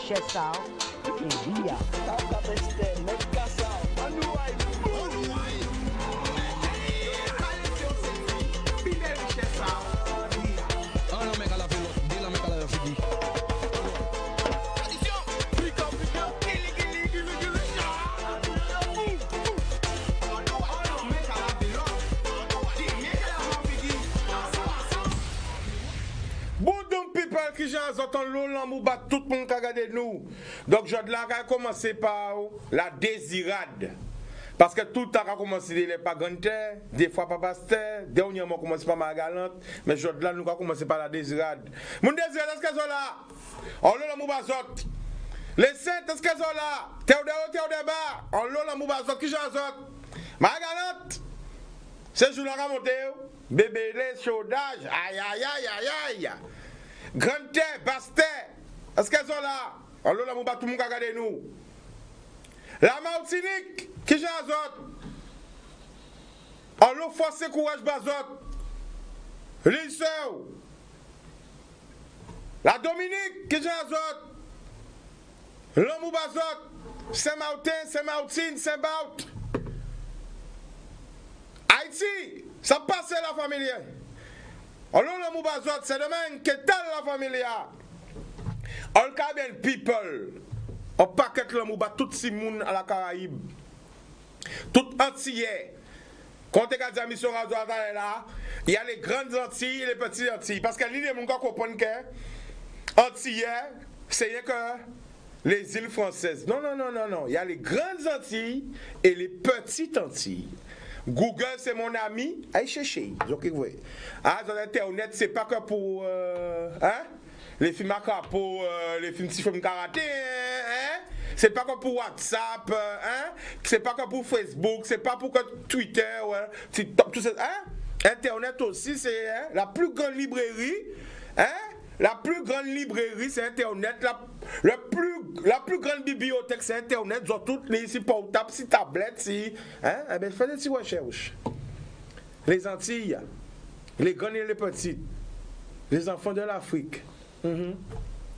richesse et ria. Qui j'entends l'eau bat tout le monde qui regarde nous. Donc je dois commencer par la désirade. Parce que tout a commencé les pas grande terre, des fois pas pasteur, dernièrement commencé par ma galante, mais je dois nous commencer par la désirade. Mon désirade est-ce qu'elles sont là? On l'a moubazot. Les saints est-ce qu'elles sont là? Théodore bas, on l'a moubazot qui j'azot. Ma galante. C'est jour là monter. Bébé les chaudage. Aïe aïe aïe aïe aïe. Grande terre, basse terre, est-ce qu'elles sont là? Alors là, tout le monde regarde nous. La Martinique, qui j'ai azot? Alors, force courage bazot. L'Isseu. La Dominique, qui j'ai azot? L'homme bazot. Saint-Martin, Saint-Martine, Saint-Baut. Haïti, ça passe la famille. Alors le moubazot, c'est demain que telle la famille a. All Caribbean people, on paquet le mouba tout si moun à la Caraïbe. Tout antillais. Quand tu as des amis sur Radio là, il y a les grandes Antilles et les petites Antilles. Parce que l'idée, mon gars, comprend que antillais, c'est que les îles françaises. Non. Il y a les grandes Antilles et les petites Antilles. Google, c'est mon ami. Allez chercher. Sur Internet, c'est pas que pour les films à capot, les films petits films karaté. C'est pas que pour WhatsApp. C'est pas que pour Facebook. C'est pas pour que Twitter. TikTok, tout ça. Internet aussi, c'est la plus grande librairie. La plus grande librairie, c'est Internet. La plus grande bibliothèque, c'est Internet. Ils ont toutes les ici portables, si tablettes, si. Eh bien, faites des petites recherches. Les Antilles, les grandes et les petites, les enfants de l'Afrique.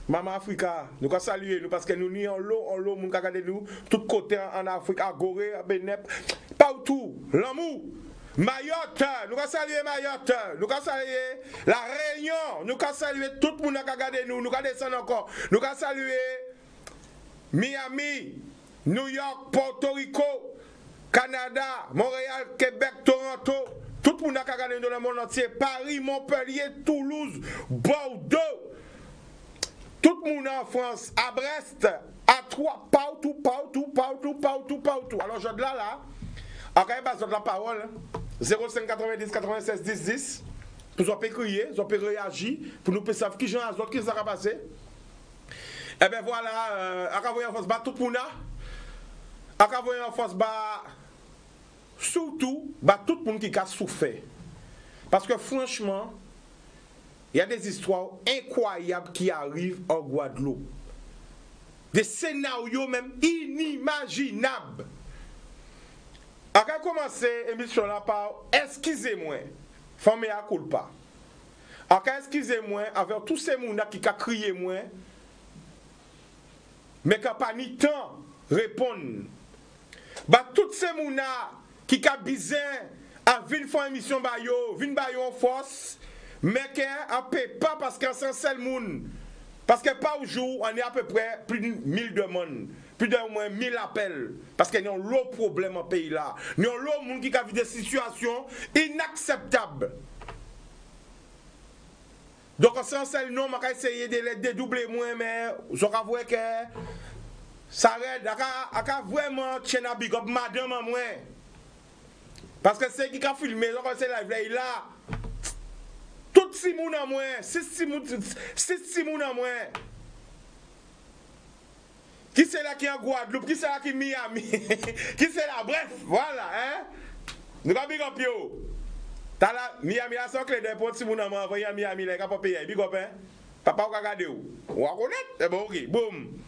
Maman Africa, nous allons saluer nous parce que nous n'y en l'eau, nous regardons nous, tous côtés en Afrique, à Gorée, à Benep, partout, l'amour. Mayotte, nous allons saluer Mayotte, nous allons saluer la Réunion, nous allons saluer tout le monde qui regarde nous, nous allons descendre encore, nous allons saluer Miami, New York, Porto Rico, Canada, Montréal, Québec, Toronto, tout le monde qui regarde nous dans le monde entier, Paris, Montpellier, Toulouse, Bordeaux, tout le monde en France, à Brest, à Troyes, partout. Alors je dis là, encore une base de la parole, 05 90 96 10 10, pour qu'on puisse crier, qu'on puisse réagir, pour nous savoir qui j'en ai, qui ça va passer. Et bien voilà, à voyer en force, tout le monde, à voyer en force, surtout, tout le monde qui a souffert. Parce que franchement, il y a des histoires incroyables qui arrivent en Guadeloupe. Des scénarios même inimaginables. On va commencer l'émission là par excusez-moi, famille à culpa. On va excusez-moi avec tous ces gens qui ont crié moi, mais qui n'ont pas ni temps répondre. Tous ces gens qui ont besoin à venir faire une émission, venir en force, mais qui ne pas parce qu'il y a un seul monde. Parce que par jour, on est à peu près plus de 1000 demandes. Plus de moins 1000 appels. Parce qu'il y a un lot de problèmes en pays là. Il y a un lot de monde qui a vu des situations inacceptables. Donc, sans seul nom, on va essayer de les dédoubler moins, mais je vois que ça aide. On va vraiment tirer un big up madame à moi. Parce que c'est qui a filmé, c'est live là. Tout 6 moun en moins, 6 moun en moins. Qui c'est là qui est en Guadeloupe, qui c'est là qui est Miami, qui c'est là, bref, voilà, Nous allons big up yo. T'as là, Miami là, c'est clé de pour 6 moun en moins, envoyer à Miami là, il n'y a pas payé, big up, Papa, on va regarder où. On va connaître, c'est bon, ok, boum.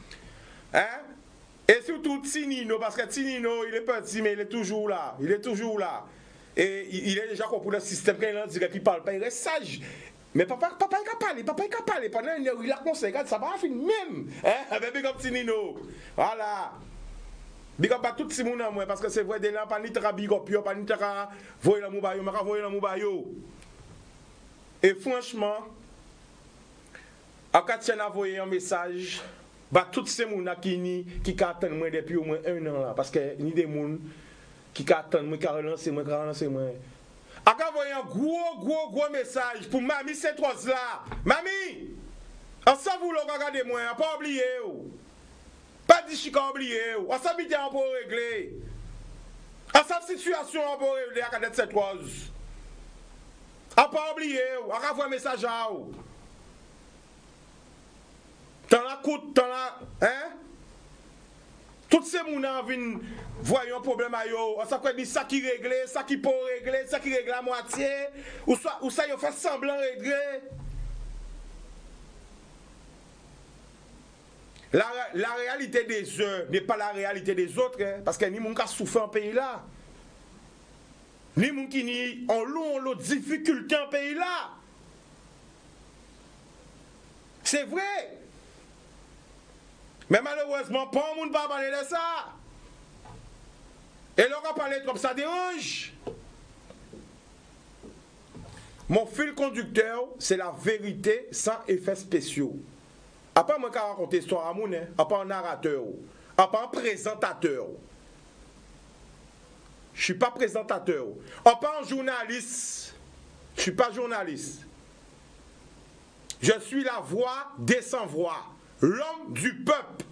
Et surtout Tinino, parce que Tinino, il est petit, mais il est toujours là, Et il est déjà compris le système quand il a dit qu'il ne parle pas, il reste sage. Mais papa il a parlé. Pendant une heure, il a conseillé, ça va finir même. Hein? Big up Tinino. Voilà. Big up à tout le monde, parce que c'est vrai, de là, pas ni tra big up, pas ni tra voyer la moubayo, mais voyer la moubayo. Et franchement, à quand tu as envoyé un message, bah, tous ces gens qui attendent moi depuis au moins 1 an là, parce que ni des gens qui attendent moi, qui relancent moi. À quand envoyer un gros message pour Mamie C3 là. Mamie, en ça vous regardez moi, pas oublier. Pas dit chica oublié. En ça vite on peut régler. En sa situation on peut régler à cadette C3. A pas oublier, a envoyer un message à vous. Dans la coute, dans la. Hein? Toutes ces gens viennent voir un problème à eux. Ça peut dire ça qui règle, ça qui peut régler, ça qui règle à moitié. Ou ça, ils font semblant régler. La réalité des uns n'est pas la réalité des autres. Hein? Parce que ni moun qui souffert en pays là. Ni moun qui ni en l'eau difficulté en pays là. C'est vrai. Mais malheureusement, pas un monde va parler de ça. Et là, on va parler comme ça dérange. Mon fil conducteur, c'est la vérité sans effets spéciaux. À part moi qui raconte l'histoire à moun, à part un narrateur, à part un présentateur. Je ne suis pas présentateur. À part un journaliste. Je ne suis pas journaliste. Je suis la voix des sans-voix. L'homme du peuple.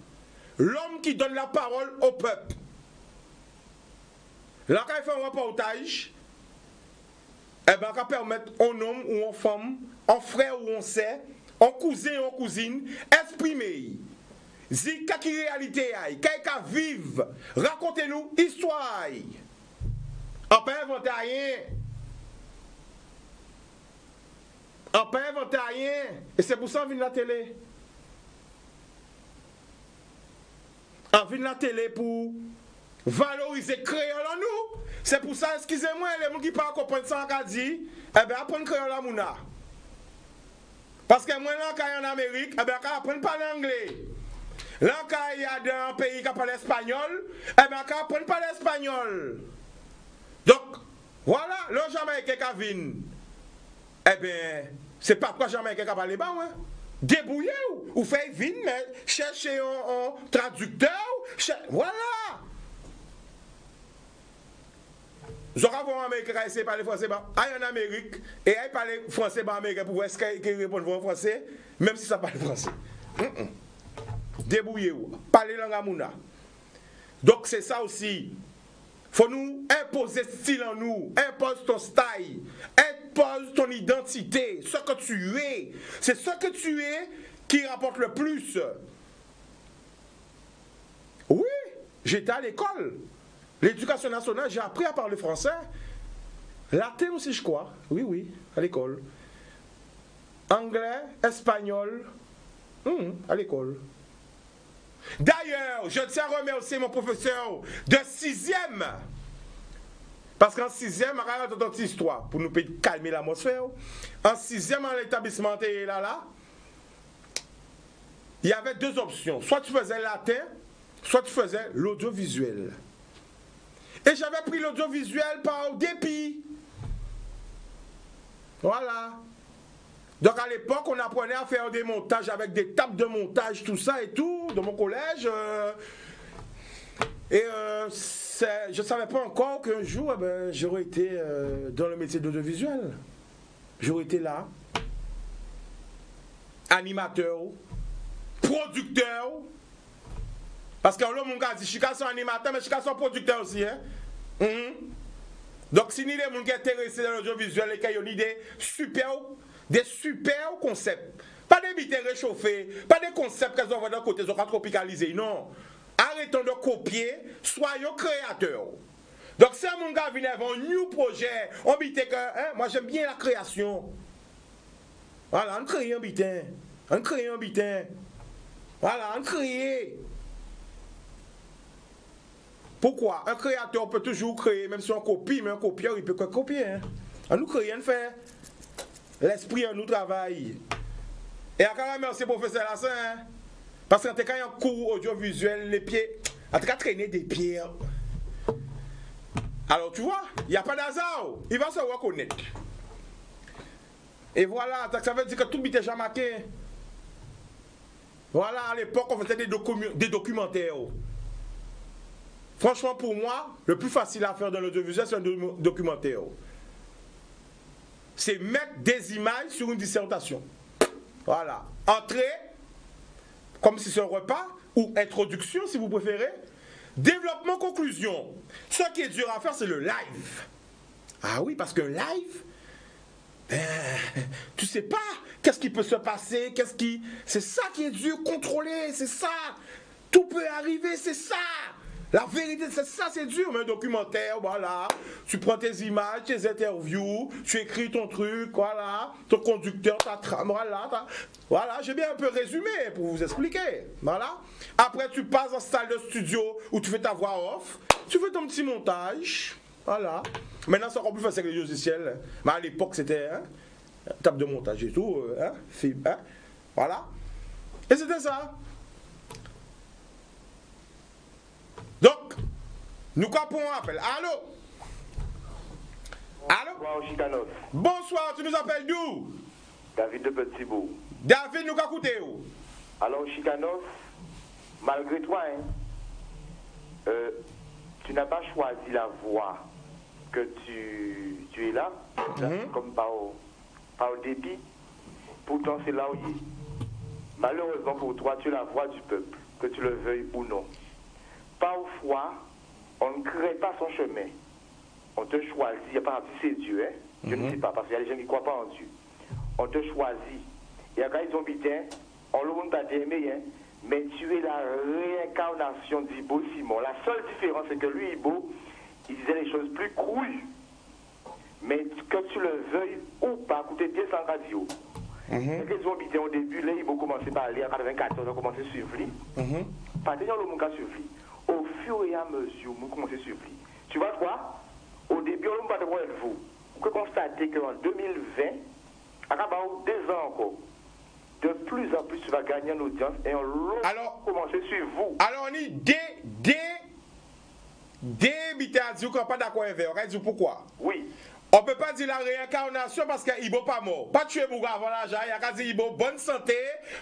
L'homme qui donne la parole au peuple. Là, quand il fait un reportage, eh bien, il permettre un homme ou une femme, un frère ou un sœur, un cousin ou une cousine, exprimer. Dis quelle réalité aille, quelqu'un vive. Racontez-nous histoire. On peut inventer rien. On peut inventer rien. Et c'est pour ça qu'on vient de la télé. On vient de la télé pour valoriser créole en nous. C'est pour ça, excusez-moi, les gens qui parlent comprendre ça en dit, eh bien, apprendre créole à mouna. Parce que moi, là, quand il y a en Amérique, eh bien, quand apprendre à parler anglais. Là, quand il y a dans un pays qui parle espagnol, eh bien, quand apprendre à parler espagnol. Donc, voilà, le Jamaïcain qui vient, eh bien, c'est pas pourquoi Jamaïcain qui parle pas, hein. Débrouillez-vous, ou faites vite, mais cherchez un traducteur, voilà. Vous aurez un Américain qui essaie de parler français, en Amérique, et il parle français en Amérique pour voir ce qu'il répond en français, même si ça parle français. Débrouillez-vous, parlez langue amouna. Donc c'est ça aussi. Faut nous imposer style en nous, impose ton style, impose ton identité, ce que tu es. C'est ce que tu es qui rapporte le plus. Oui, j'étais à l'école. L'éducation nationale, j'ai appris à parler français. Latin aussi, je crois. Oui, à l'école. Anglais, espagnol, à l'école. D'ailleurs, je tiens à remercier mon professeur de 6e. Parce qu'en 6e, on raconte notre histoire pour nous calmer l'atmosphère. En 6e, dans l'établissement là, il y avait 2 options. Soit tu faisais latin, soit tu faisais l'audiovisuel. Et j'avais pris l'audiovisuel par dépit. Voilà. Donc à l'époque, on apprenait à faire des montages avec des tables de montage, tout ça et tout, dans mon collège. Je ne savais pas encore qu'un jour, j'aurais été dans le métier d'audiovisuel. J'aurais été là, animateur, producteur. Parce que là, mon gars dit, je suis qu'à son animateur, mais je suis qu'à son producteur aussi. Hein? Donc si ni les gens qui sont intéressés dans l'audiovisuel et qui ont des super concepts. Pas des bits réchauffés, pas des concepts qu'elles ont d'un côté, ils ont tropicalisés. Non. Arrêtons de copier, soyons créateurs. Donc si mon gars vient avec un new projet, on dit que moi j'aime bien la création. Voilà, on crée un bitin. Voilà, on crée. Pourquoi? Un créateur peut toujours créer, même si on copie, mais un copieur, il peut que copier. Hein? On nous crée, on fait. l'esprit en nous travaille. Et à quand même merci professeur Lassin, hein? Parce que quand il y a un cours audiovisuel, les pieds, en tout cas traîner des pieds. Alors tu vois, il n'y a pas d'hasard, il va se reconnaître. Et voilà, ça veut dire que tout le déjà marqué. Voilà, à l'époque, on faisait des documentaires. Franchement, pour moi, le plus facile à faire dans l'audiovisuel, c'est un documentaire. C'est mettre des images sur une dissertation. Voilà. Entrée, comme si c'est un repas, ou introduction, si vous préférez. Développement, conclusion. Ce qui est dur à faire, c'est le live. Ah oui, parce que live, tu sais pas qu'est-ce qui peut se passer, c'est ça qui est dur, contrôler, c'est ça. Tout peut arriver, c'est ça. La vérité, c'est ça, c'est dur. Mais un documentaire, voilà, tu prends tes images, tes interviews, tu écris ton truc, voilà, ton conducteur, ta trame, voilà, j'ai bien un peu résumé pour vous expliquer, voilà. Après, tu passes en salle de studio où tu fais ta voix off, tu fais ton petit montage, voilà. Maintenant, c'est encore plus facile que les logiciels, mais à l'époque, c'était table de montage et tout, film, voilà. Et c'était ça. Donc, nous capons un appel. Allô? Allô? Bonsoir, Chicanos. Bonsoir, tu nous appelles d'où? David de Petit-Bourg. David, nous capouté où? Alors, Chicanos, malgré toi, tu n'as pas choisi la voie que tu es là, comme par dépit. Pourtant, c'est là où il est. Malheureusement pour toi, tu es la voix du peuple, que tu le veuilles ou non. Parfois, on ne crée pas son chemin. On te choisit, par exemple, c'est Dieu, hein? Je ne sais pas, parce qu'il y a des gens qui ne croient pas en Dieu. On te choisit. Et quand ils ont bien, on le monde t'a aimé, hein? Mais tu es la réincarnation d'Ibo Simon. La seule différence, c'est que lui, Ibo, il disait les choses plus crues. Mais que tu le veuilles ou pas, écoutez bien sans radio. Les zombies au début, là, Ibo commençait par aller en 94, on a commencé à suivre lui. Pas déjà le monde a suivi. Au fur et à mesure, on commence à suivre. Tu vois quoi? Au début, on ne va pas voir vous. Vous pouvez constater qu'en 2020, à 2 ans encore, de plus en plus, tu vas gagner en audience et on va commencer à suivre vous. Alors, on dit, débiter à dire qu'on n'est pas d'accord avec vous. On va dire pourquoi? Oui. On ne peut pas dire la réincarnation parce qu'il n'est pas mort. Pas tuer Bouga avant l'âge, il y a qu'à dire bonne santé,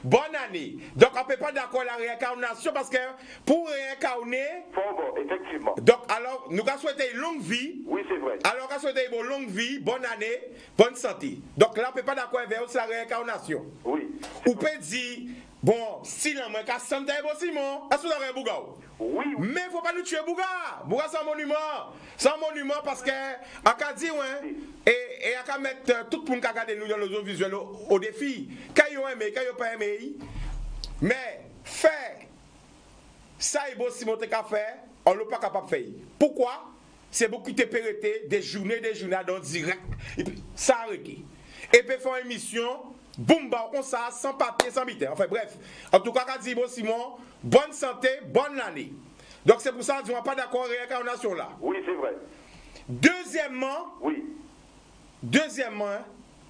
bonne année. Donc on ne peut pas d'accord avec la réincarnation parce que pour réincarner. Bon, effectivement. Donc alors, nous avons souhaité une longue vie. Oui, c'est vrai. Alors on a souhaité une longue vie, bonne année, bonne santé. Donc là, on ne peut pas d'accord avec la réincarnation. Oui. On peut dire, bon, si l'on a qu'à santé, Simon, est-ce que vous avez Bouga? Oui. Mais il ne faut pas nous tuer Bouga. Bouga, c'est un monument. C'est un monument parce que, à Kadi, et à mettre tout le monde qui a regardé nous dans l'audiovisuel au défi. Quand ils ont aimé, quand ils n'ont pas aimé. Mais, faire ça, il faut si monter qu'à faire, on ne l'a pas capable de faire. Pourquoi? C'est beaucoup de périté, des journées dans direct. Et puis, ça arrêté. Et puis, faire une émission. Boum, bah, comme ça, sans papier, sans bité. Enfin bref, en tout cas, quand dit Simon, bonne santé, bonne année. Donc c'est pour ça qu'on n'est pas d'accord avec la réincarnation là. Oui, c'est vrai. Deuxièmement,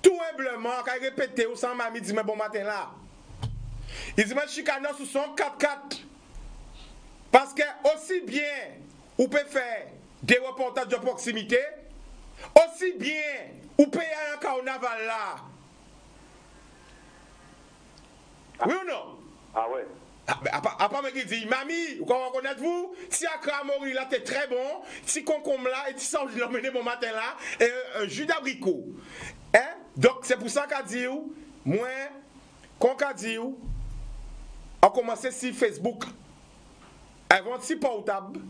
tout humblement, quand il répète, ou sans mamie dit, mais bon matin là. Il dit, mais Chicanos, ce sont 4-4. Parce que aussi bien, on peut faire des reportages de proximité, aussi bien, on peut y un carnaval là. Oui ou non? Ah ouais. Après, me dit, mamie, comment connaissez-vous? Si Accra Mori là, t'es très bon. Si concombre là, et si ça, je l'ai emmené bon matin là, et un jus d'abricot. Hein? Donc, c'est pour ça qu'a dit, moi, qu'on qu'a dit, on commencé sur Facebook. Avant, si portable.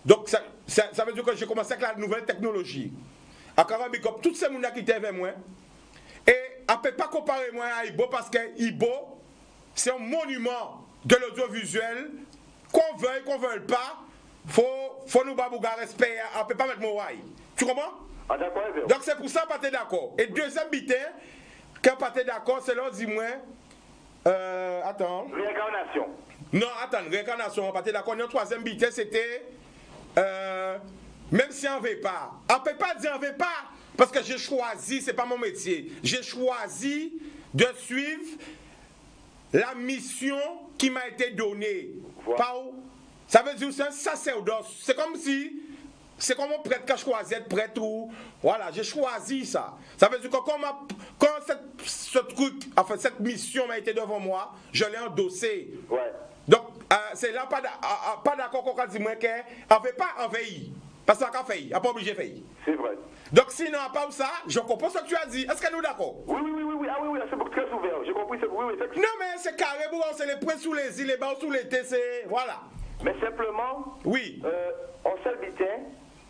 Donc, ça veut dire que j'ai commencé avec la nouvelle technologie. Accra Big Up, tous ces gens qui étaient avec moi. Et on ne peut pas comparer moi à Ibo parce que Ibo, c'est un monument de l'audiovisuel. Qu'on veuille pas, faut nous babouga respect. On ne peut pas mettre mon rail. Tu comprends? Ah d'accord. Donc c'est pour ça qu'on pas d'accord. Et deuxième bitin, quand on pas d'accord, c'est là dis-moi. Attends. Réincarnation. Non, attends, réincarnation, on pas d'accord. Le troisième bitin, c'était même si on ne veut pas. On ne peut pas dire on ne veut pas. Parce que j'ai choisi, c'est pas mon métier, j'ai choisi de suivre la mission qui m'a été donnée. Voilà. Ça veut dire que c'est un sacerdoce. C'est comme si, c'est comme un prêtre qui a choisi d'être prêtre ou, voilà, j'ai choisi ça. Ça veut dire que quand ce truc, enfin cette mission m'a été devant moi, je l'ai endossé. Ouais. Donc, c'est là pas d'accord qu'on dit moi qu'elle n'avait pas envahi. Parce qu'on a fait, il n'a pas obligé de faire. C'est vrai. Donc, sinon, à part ça, je comprends ce que tu as dit. Est-ce que nous d'accord? Oui. Ah oui, c'est beaucoup très ouvert. J'ai compris. Oui. Non, mais c'est carré, c'est les points sous les îles, les bas sous l'été, c'est. Voilà. Mais simplement, Oui. on s'est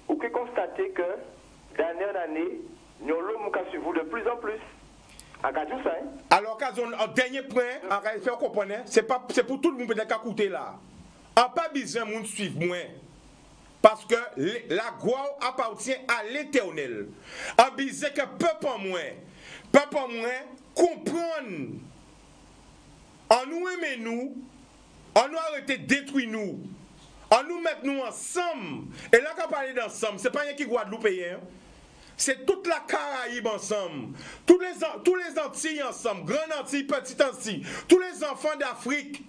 ou que constater que d'année en année, nous avons suivi de plus en plus. À tout ça, hein? Alors, un dernier point, il faut comprendre, c'est pour tout le monde qui a écouté là. On n'a pas besoin de suivre moins. Parce que la gloire appartient à l'Éternel. On a besoin que peuple en moins, comprendre. On nous aime nous, on nous arrête de détruire nous. On nous met nous ensemble. Et là, quand on parle d'ensemble, ce n'est pas rien qui Guadeloupéen. C'est toute la Caraïbe ensemble. Tous les Antilles ensemble. Grande Antilles, Petite Antilles. Tous les enfants d'Afrique.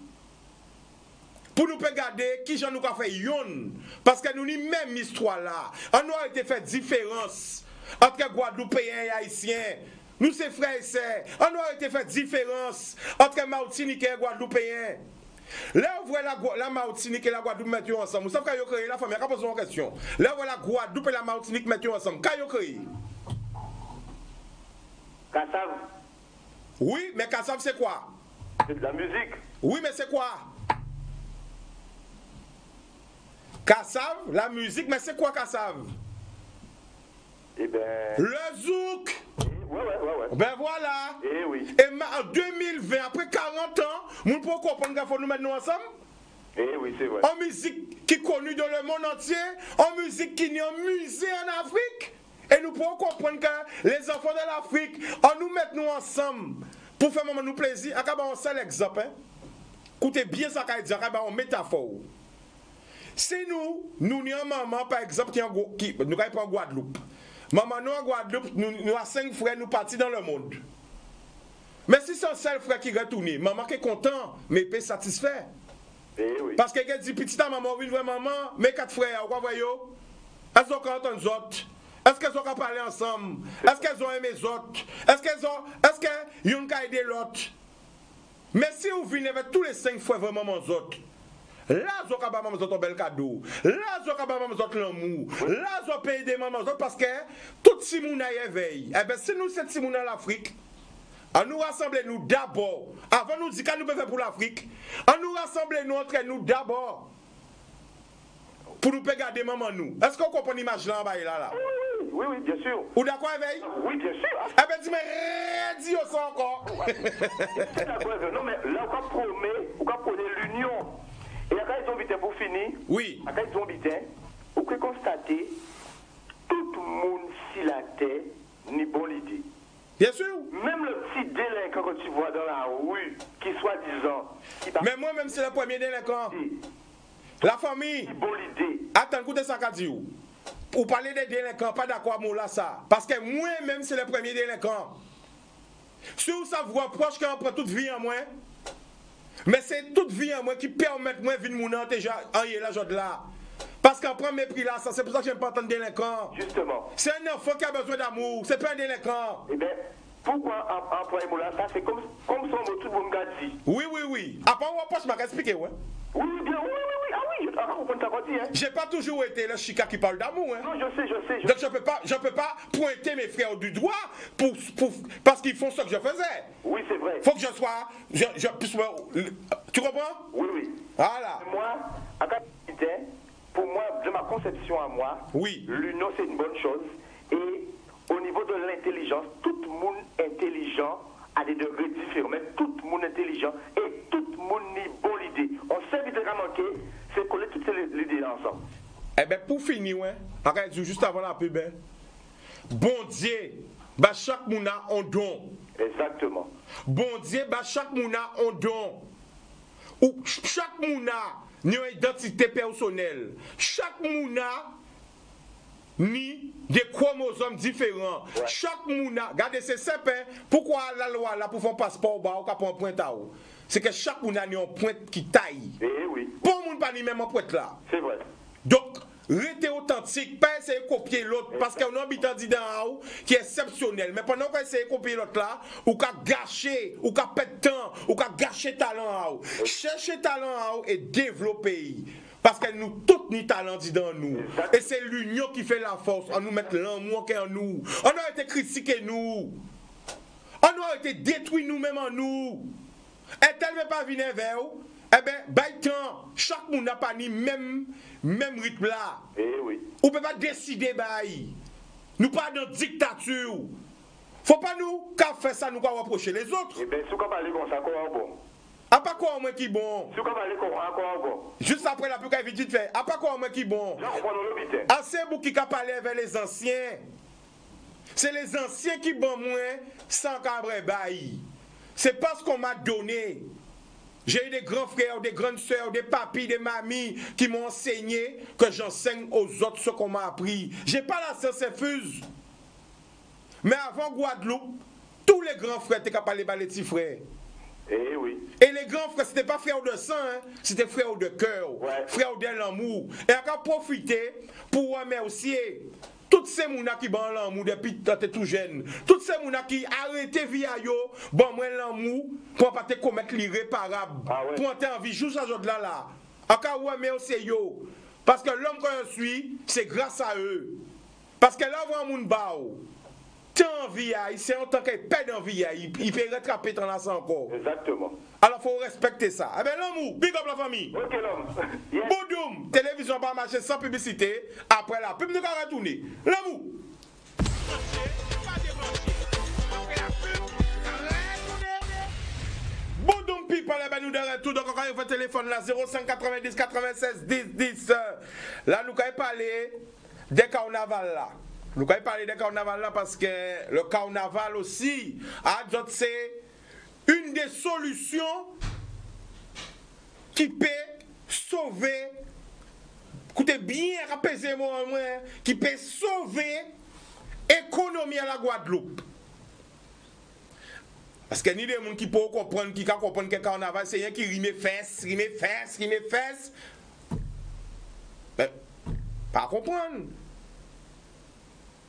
Pour nous regarder qui j'en nous a fait yon. Parce que nous n'avons même histoire là. On nous a été fait différence entre Guadeloupéens et Haïtiens. Nous, c'est frères et sœurs. On nous a été fait différence entre Martiniquais et Guadeloupéens. Là, vous voyez la Martinique et la Guadeloupe mettent ensemble. Vous savez quand vous créez la famille, posez une question. Là, vous voyez la Guadeloupe et la Martinique mettent ensemble. Quand vous créez? Kassav. Oui, mais Kassav, c'est quoi? C'est de la musique. Oui, mais c'est quoi? Kassav, la musique, mais c'est quoi Kassav? Eh ben. Le zouk. Ouais. Ben voilà. Eh oui. Et en 2020, après 40 ans, nous pouvons comprendre qu'il faut nous mettre nous ensemble. Eh oui, c'est vrai. En musique qui est connue dans le monde entier, en musique qui est en musée en Afrique. Et nous pouvons comprendre que les enfants de l'Afrique, on nous met nous ensemble pour faire nous plaisir. On seul exemple. Hein? Écoutez bien ça qu'il dit, on métaphore. Si nous avons maman par exemple qui nous avons en Guadeloupe. Maman nous en Guadeloupe, nous avons 5 frères, nous partis dans le monde. Mais si c'est un seul frère qui retourne, maman qui est content, mais pas satisfait. Eh oui. Parce qu'elle dit petit à maman, oui, maman, mes 4 frères, quoi voyez? Est-ce qu'ils ont entendu les autres? Est-ce qu'elles ont parlé ensemble? Est-ce qu'elles ont aimé les autres? Est-ce qu'ils ont aidé l'autre? Mais si vous venez avec tous les 5 frères vraiment les autres, là, vous avez un bel cadeau. Là, vous avez l'amour. Là, vous avez payé des mamans parce que tout le monde a éveillé. Eh bien, si nous sommes Simon en Afrique, on nous rassemble nous d'abord. Avant nous dire qu'on nous peut faire pour l'Afrique, on nous rassemble nous entre nous d'abord. Pour nous garder maman nous. Est-ce qu'on comprend l'image là en bas là? Oui, bien sûr. Ou d'accord, éveil? Oui, bien sûr. Eh bien, dis-moi, dis ça encore. Non, mais là, on promet l'union. Et quand ils ont vite pour finir, oui. Quand ils ont vite, on peut constater tout le monde sur la terre n'est bon l'idée. Bien sûr. Même le petit délinquant que tu vois dans la rue, qui soi-disant. Mais moi-même, c'est le premier délinquant. La famille. C'est bon l'idée. Attends, écoutez ça, Kadio. Pour parler des délinquants, pas d'accord avec moi là, ça. Parce que moi-même, c'est le premier délinquant. Si vous savez, vous reproche qu'on prend toute vie en moi. Mais c'est toute vie en moi qui permet moi de venir déjà en là, là. Parce qu'on prend mes prix là, ça, c'est pour ça que je n'aime pas entendre délinquant. Justement. C'est un enfant qui a besoin d'amour, c'est pas un délinquant. Eh bien, pourquoi employer mon là, ça, c'est comme son mot tout le monde a dit. Oui. Après, on reproche, je vais expliquer, ouais. Oui, ah oui, je comprends ta partie, hein. J'ai pas toujours été le chica qui parle d'amour, hein. Non, je sais. Donc je peux pas pointer mes frères du doigt parce qu'ils font ce que je faisais. Oui, c'est vrai. Faut que je sois, tu comprends? Oui. Voilà. Moi, à pour moi, de ma conception à moi, oui. L'union c'est une bonne chose. Et au niveau de l'intelligence, tout le monde intelligent à des degrés différents, mais tout le monde intelligent et tout le monde a bonne idée. On sait vite qu'à manquer, c'est coller toutes ces idées ensemble. Eh bien, pour finir, ouais, arrête juste avant la pub, bon Dieu, bah chaque monde a un don. Exactement. Bon Dieu, bah chaque monde a un don. Ou chaque monde a une identité personnelle. Chaque monde a ni des chromosomes différents. Ouais. Chaque monde, regardez, c'est simple. Pourquoi la loi là pour faire un passeport, on a un point à haut. C'est que chaque monde a un point qui taille. Eh oui, Pour le monde pas ni même un point là. c'est vrai. Donc, restez authentique, pas essayer de copier l'autre, parce qu'on a un habitant dit en haut qui est exceptionnel. Mais pendant qu'on essaie de copier l'autre là, ou qu'à gâcher, ou qu'à perdre temps, ou qu'à gâcher talent en haut. Chercher talent en haut et développer. Parce que nous, tous nos talents dit dans nous. Et c'est l'union qui fait la force. On nous met l'amour qui est en nous. On a été critiqué nous. On a été détruit nous-mêmes en nous. Et tel ne pas venir vers vous. Eh bien, temps, chaque monde n'a pas ni même rythme là. Eh oui. On ne peut pas décider, nous pas dans dictature. Faut pas nous qu'à faire ça, nous qu'à reprocher les autres. Eh bien, si on va aller comme ça, encore bon. À pas quoi au moins qui bon. Si on va aller comme ça, encore bon. Juste après la plus qu'à vite fait. À pas quoi au moins qui bon. Là, on prend dans le vite. Assez beaucoup qui a parlé avec les anciens. C'est les anciens qui bon moins sans cabre bail. C'est parce qu'on m'a donné. J'ai eu des grands frères, des grandes sœurs, des papis, des mamies qui m'ont enseigné que j'enseigne aux autres ce qu'on m'a appris. J'ai pas la science infuse. Mais avant Guadeloupe, tous les grands frères étaient capables de parler de petits frères. Eh oui. Et les grands frères, c'était pas frères de sang, hein, c'était frères de cœur, Ouais. frères de l'amour. Et on a profité pour remercier tous ces mounas qui ban l'amour depuis que tu es tout jeune. Tous ces mounas qui arrêtent via yo, bon moi l'amour, pour pas te commettre l'irréparable. Ah ouais. Pour te envie, juste à ce là. On a remercié yo. Parce que l'homme que je suis, c'est grâce à eux. Parce que là, on voit un bao. T'es en vie, c'est en tant qu'il perd en vie, il peut rattraper ton lancé encore. Exactement. Alors, il faut respecter ça. Eh bien, l'amour, big up la famille. Ok, l'homme. Yes. Boudoum, télévision pas marcher sans publicité. Après la pub, nous allons retourner. L'amour. Boudoum people, eh bien, nous de retour. Donc, encore une fois, téléphone là, 05 90 96 10 10. Là, nous allons parler des carnavals là. Nous allons parler des carnavals là parce que le carnaval aussi, c'est une des solutions qui peut sauver, écoutez bien, apaisez-moi, qui peut sauver l'économie à la Guadeloupe. Parce que ni des gens qui peuvent comprendre, qui comprennent que le carnaval, c'est rien qui rime fesses. Mais, pas comprendre.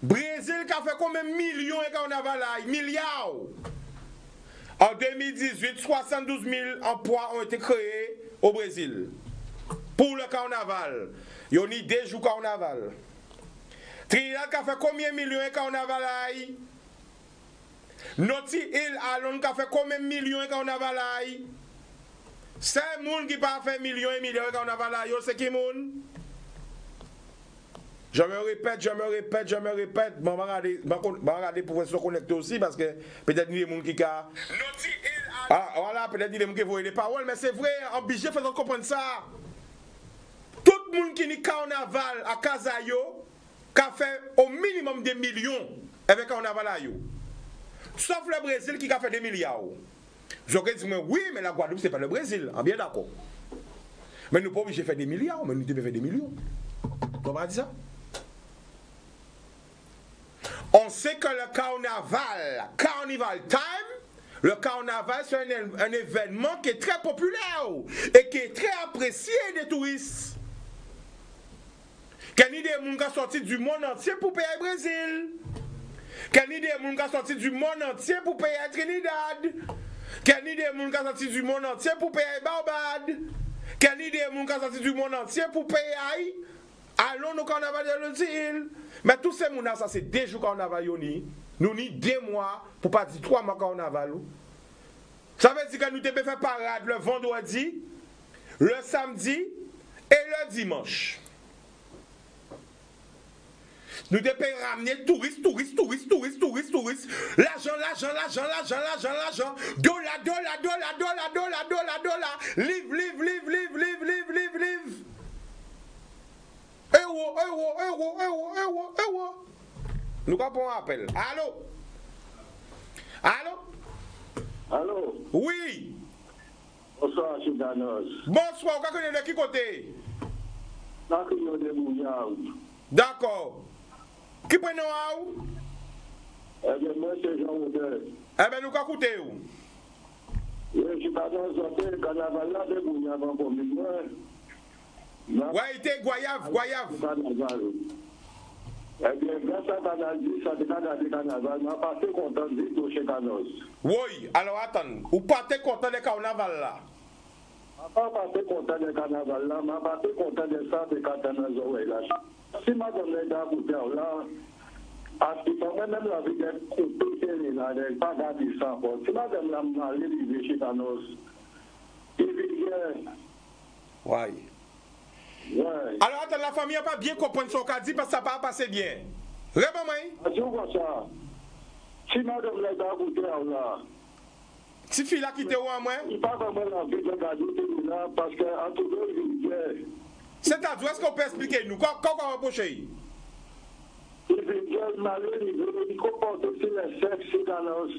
Brésil qui a fait combien de millions de carnaval là? Milliards. En 2018, 72 000 emplois ont été créés au Brésil pour le carnaval. Il y a une idée du carnaval. Trinidad qui a fait combien de millions de carnaval là? Noti Hill Alon qui a fait combien de millions de carnaval là? C'est le monde qui a fait millions et millions de carnaval là. C'est qui monde? Je me répète. Bon, je vais regarder pour se connecter aussi parce que peut-être il y a des gens qui a. Ah, voilà, peut-être il y a des gens qui voient des paroles, mais c'est vrai, obligé de faire comprendre ça. Tout le monde qui est carnaval à Casayo, qui a fait au minimum des millions avec carnaval à yo. Sauf le Brésil qui a fait des milliards. J'aurais dit, oui, mais la Guadeloupe, ce n'est pas le Brésil. Bien d'accord. Mais nous ne sommes pas obligés de faire des milliards, mais nous devons faire des millions. On va dire ça? On sait que le carnival time, le carnaval c'est un événement qui est très populaire et qui est très apprécié des touristes. Qu'il y a des gens qui sont sortis du monde entier pour payer au Brésil. Qu'il y a des gens qui sont sortis du monde entier pour payer à Trinidad. Qu'il y a des gens qui sont sortis du monde entier pour payer à Barbade. Qu'il y a des gens qui sont sortis du monde entier pour payer à allons au carnaval de l'île. Mais tous ces gens, ça c'est 2 jours carnaval. Nous ni 2 mois, pour pas dire 3 mois carnaval. Ça veut dire que nous devons faire parade le vendredi, le samedi et le dimanche. Nous devons ramener touristes. L'argent. Dollar. Livre. Euro. Nous avons un appel. Allô? Oui. Bonsoir, M. Danos. Bonsoir, vous connaissez de qui côté? D'accord. Qui prend à où? Eh bien, moi, c'est Jean-Roudin. Eh bien, nous avons écouté où? Je suis pas dans le carnaval là, de Bougny avant pour moi. Ouais, il était Goyave. Eh bien, grâce à Canal 10, ça a carnaval, on a passé content vite au chez Canos. Oui, alors attends, ou pas t'es content de carnaval là? Je ne suis pas content de carnaval là, je ne suis pas content de ça, de carnaval là. Si madame est dans le là, à ce moment même la vie est coupée, elle n'est pas gardée ça. Si madame l'a allé vivre chez Canos, il vit bien. Ouais. Ouais. Alors attends, la famille n'a pas bien compris ce qu'a dit parce que ça n'a pas passé bien. Réponds-moi. Tu vois ça? Si madame est dans le là, si fille là qui te voit moi, il pas vraiment la vie de garder là parce qu'en tout cas, il vit bien. C'est-à-dire, est-ce qu'on peut expliquer nous? Quand on va reprocher? Il vit bien, malgré il comporte aussi les sexes chez Canos.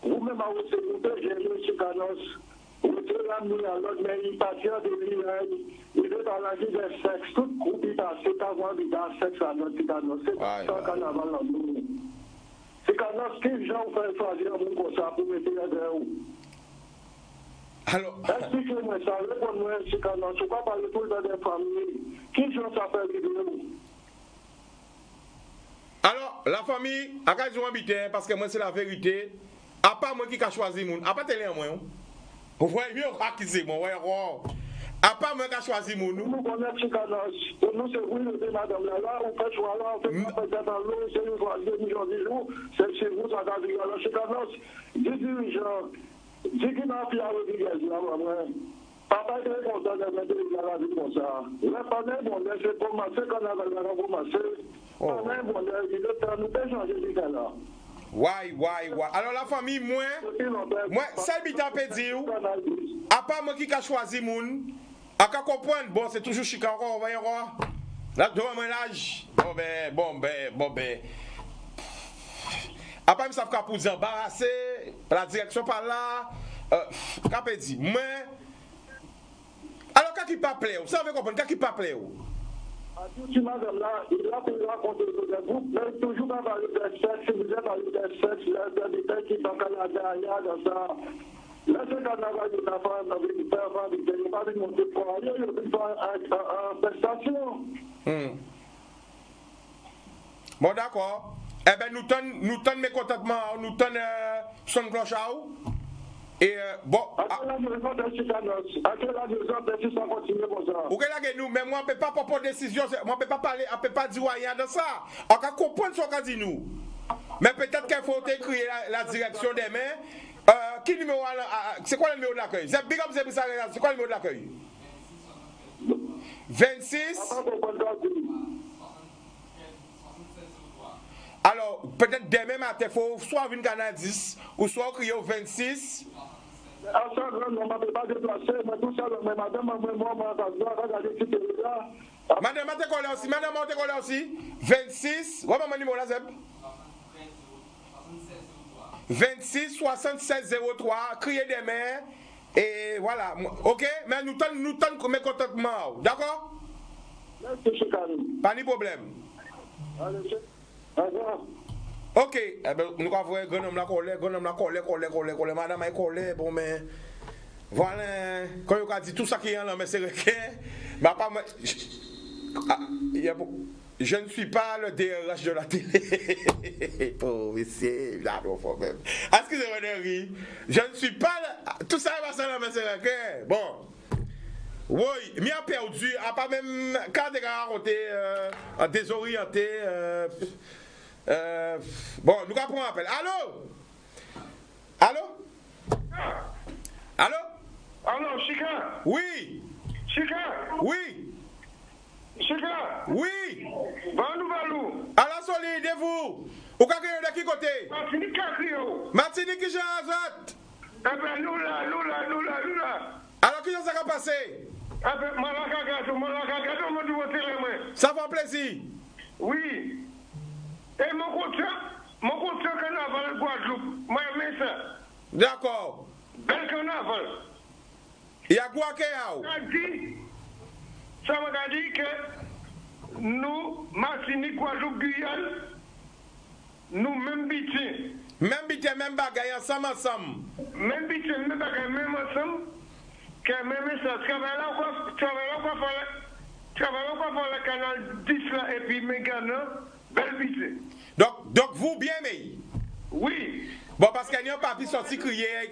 Vous-même, à vous écouter, j'ai lu chez Canos. Vous êtes l'amener à l'autre, mais il passe de lui, il veut dans la vie des sexes. Tout groupe, il passe, c'est avoir du sexe à notre Canos. C'est ça carnaval en nous. C'est Canos qui, gens, fait choisir un comme ça pour mettre les deux. Alors, expliquez-moi ça, réponds-moi, c'est Canos. Je ne peux pas parler tout le temps des familles. Qui, gens, ça fait vidéo? alors, la famille, à quoi ils ont habité, parce que moi c'est la vérité, à part moi qui a choisi mon, à part télé moi, vous voyez mieux qui c'est moi, à part moi qui a choisi mon. Nous connaissons Chicanos, pour nous c'est vous, le madame là, on fait choix là, on fait pas peut-être dans l'eau, c'est une fois 2 millions de jours, c'est chez vous, ça va dire, alors Chicanos, dis dirigeants, dis qui m'a fait à Rodriguez là, moi, papa est content de mettre la vie comme ça. Là, pendant bon, c'est commencé quand on a commencé. Pendant bon, il est temps, nous peut changer de là. Ouais. Alors la famille, moi, ça habite à Pédir, à part moi qui a choisi mon, à qu'à comprendre, bon, c'est toujours Chicago, on va y voir. Là, devant mon âge, bon ben. Après, ils savent qu'à pour embarrasser, la direction par là, qu'à Pédir, moi. Alors, quand il pas plaît, vous savez comprendre, quand il pas plaît, tu madame là, il a pu raconter des groupes, mais toujours pas parler de sexe, vous avez parlé de sexe, là, des détails qui sont Canada, il y a dans ça. Là, c'est carnaval de la femme, avec une femme, il n'y a pas de monter pour aller, il y a une prestation. Bon, d'accord. Eh bien, nous tenons mes contentements, nous tenons son cloche à où? Et bon. À quelle âge ça continue comme ça? Ou que nous, mais moi, je ne peux pas prendre décision, moi, je ne peux pas parler, je ne peux pas dire rien de ça. On peut comprendre ce qu'on dit nous. Mais peut-être qu'il faut écrire la direction des mains. Qui numéro c'est quoi le numéro de l'accueil? C'est quoi le numéro de l'accueil? 26. Alors, peut-être demain matin, il faut soit venir Canal 10 ou soit crier au 26. Madame, on aussi. 26. Ouais, mon numéro là, Zeb. 26 76 03. Crier demain. Et voilà. Ok? Mais nous tenons mes contentements. D'accord? Pas de problème. Ok, eh ben, nous avons vu grand homme la colère, madame est colère, bon mais voilà, quand il a dit tout ça qui est là, mais c'est vrai que je ne suis pas le DRH de la télé. Oh, monsieur, là, non, faut même. Excusez-moi de rire. Je ne suis pas tout ça va ça, mais c'est vrai que bon. Oui, mais a perdu, a pas même quand des gars ont désorienté. Bon, nous allons un appel. Allô, Chica? Oui. Chica? Oui. Chica? Oui. Valou. À la solide, et vous? Ou qu'à de qui côté? Martinique à Crio. Martinique qui j'ai azot. Eh ben, nous là. Alors, qui ça va passer? Eh ben, Malakagato, moi, je vais tirer, moi. Ça fait plaisir. Oui. Et mon compteur carnaval Guadeloupe, moi, j'aime ça. D'accord. Bel carnaval. Il y a quoi qu'il y a? Ça m'a dit que nous, Martinique, Martinique, Guadeloupe, Guyane, nous même bitins. Même bitins, même bagaille, ensemble. Même bitins, même bagaille, même ensemble. Que même ça, travaillons quoi pour le canal 10 là, et puis Mégana, belle bitin. Donc vous bien, mais? Oui. Bon, parce qu'il y a un papier sorti crier,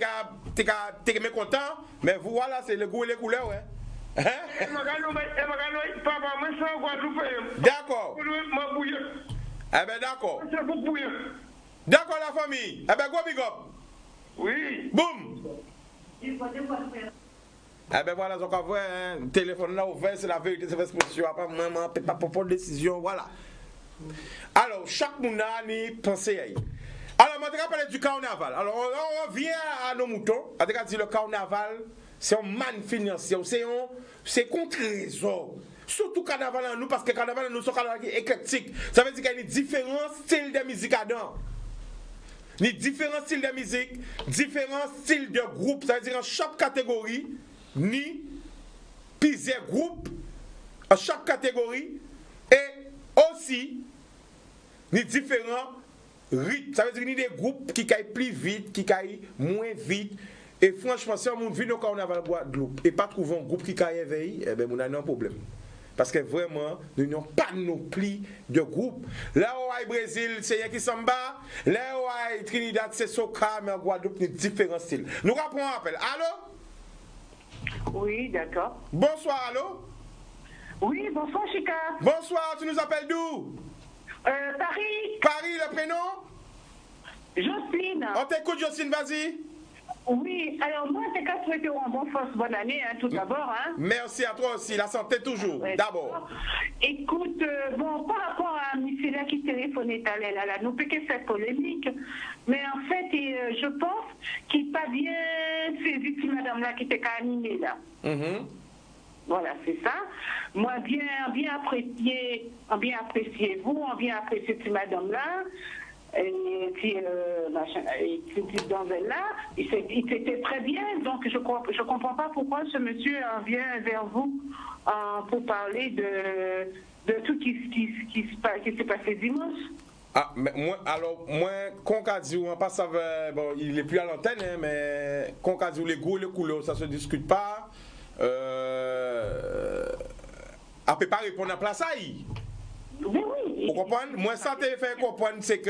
t'es mécontent, mais vous voilà, c'est le goût et les couleurs, ouais. Papa, moi, ça, Guadeloupe. D'accord. Eh ben, d'accord. D'accord, la famille. Eh ben, go big up. Oui. Boum. Eh ben, voilà, donc, après, hein, téléphone là ouvert, c'est la vérité, c'est l'exposition. Après, maman, pas pour décision, voilà. Alors, chaque monde a ni pensé à y. Alors, on va parler du carnaval. Alors, on revient à nos moutons. On va dire le carnaval, c'est un man financier, c'est contre-trésor. Surtout carnaval en nous, parce que carnaval en nous, c'est un carnaval éclectique. Ça veut dire qu'il y a différents styles de musique à dedans. Il y a différents styles de musique, différents styles de groupe. Ça veut dire en chaque catégorie, ni plusieurs groupes, en chaque catégorie, et aussi, ni différents rythmes. Ça veut dire qu'il y a des groupes qui caillent plus vite, qui caillent moins vite. Et franchement, si on vit au carnaval Guadeloupe et pas trouver un groupe qui caille éveillé, eh bien, on a un problème. Parce que vraiment, nous n'avons pas nos plis de groupe. Là où est Brésil, c'est Yaki Samba. Là où est Trinidad, c'est Soca, mais en Guadeloupe, nous différents styles. Nous rappelons un appel. Allô? Oui, d'accord. Bonsoir, allô? Oui, bonsoir, Chika. Bonsoir, tu nous appelles d'où? Paris. Paris, le prénom? Jocelyne. On t'écoute, Jocelyne, vas-y. Oui, alors moi, c'est qu'à souhaiter en bonne force, bonne année, hein, tout d'abord. Hein. Merci à toi aussi, la santé toujours, d'abord. Écoute, bon, par rapport à Missila qui téléphonait à elle, là, nous piquons cette polémique, mais en fait, je pense qu'il n'a pas bien saisi cette madame-là qui était animée là. Voilà, c'est ça. Moi, bien apprécié vous, bien apprécié cette madame-là. Et puis, dans elle-là, il était très bien, donc je comprends pas pourquoi ce monsieur vient vers vous pour parler de tout qui s'est passé dimanche. Ah, mais moi, Concadie, on passe avec, bon, il est plus à l'antenne, hein, mais Concadie, les goûts, les couleurs, ça se discute pas. On peut pas répondre à place aïe. Oui, oui. Vous comprenez? Moi, ça te fait comprendre, c'est que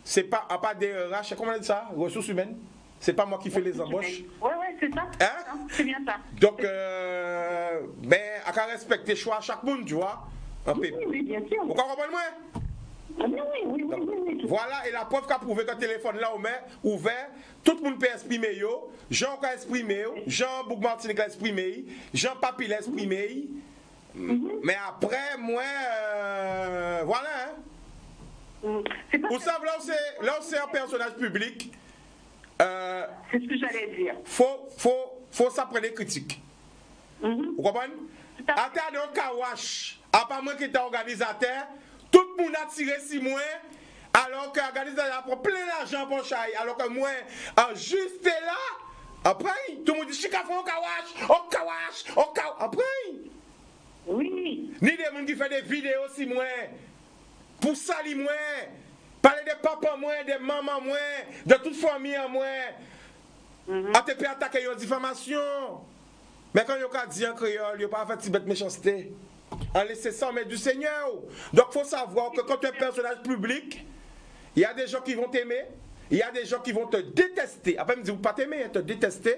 c'est pas à part des RH, comment on dit ça? Ressources humaines. C'est pas moi qui fais les embauches. Oui, c'est ça. Hein? C'est bien ça. Donc, ben, à qu'à respecter le choix à chaque monde, tu vois. Oui, bien sûr. Vous comprenez moi? Oui. Voilà, et la preuve qu'a prouvé que le téléphone là ouvert, tout le monde peut exprimer yo. Jean peut exprimer, Jean Bougmartinique l'a exprimé, Jean Papi l'a exprimé. Mais après, moi, voilà. Hein. Vous savez, là où c'est un personnage public, c'est ce que j'allais dire. Faut s'apprendre les critiques. Vous comprenez? Attendez un kawash, à part moi qui est organisateur, tout le monde a tiré 6 mois, alors que l'organisateur a pris plein d'argent pour chailler, alors que moi, juste là, après, tout le monde dit Chika fait un kawash, après. Oui. Ni des gens qui font des vidéos 6 mois, pour salir moi, parler de papa moi, de maman moi, de toute famille moi. A te peut attaquer une diffamation. Mais quand on dit en créole, il n'y a pas fait de méchanceté. On laisse ça, mais du Seigneur. Donc il faut savoir que quand tu es un personnage public, il y a des gens qui vont t'aimer, il y a des gens qui vont te détester. Après, me dire, pas t'aimer, te détester.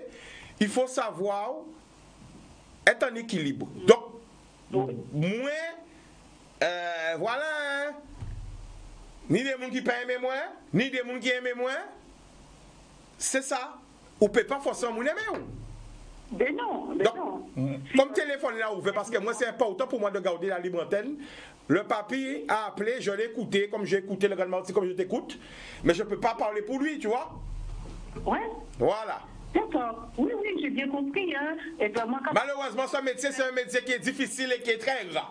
Il faut savoir être en équilibre. Donc, moi, voilà, hein. Ni des gens qui ne pas aimer moi, ni des gens qui aiment moi. C'est ça. Ou peut pas forcément aimer. Mais non. Comme le téléphone là ouvert, parce que moi c'est important pour moi de garder la libre antenne. Le papy a appelé, je l'ai écouté, comme j'ai écouté le grand Marty, comme je t'écoute. Mais je ne peux pas parler pour lui, tu vois. Ouais. Voilà. D'accord. Oui, j'ai bien compris. Hein. Et ben, moi, malheureusement, ce métier, c'est un métier qui est difficile et qui est très gras.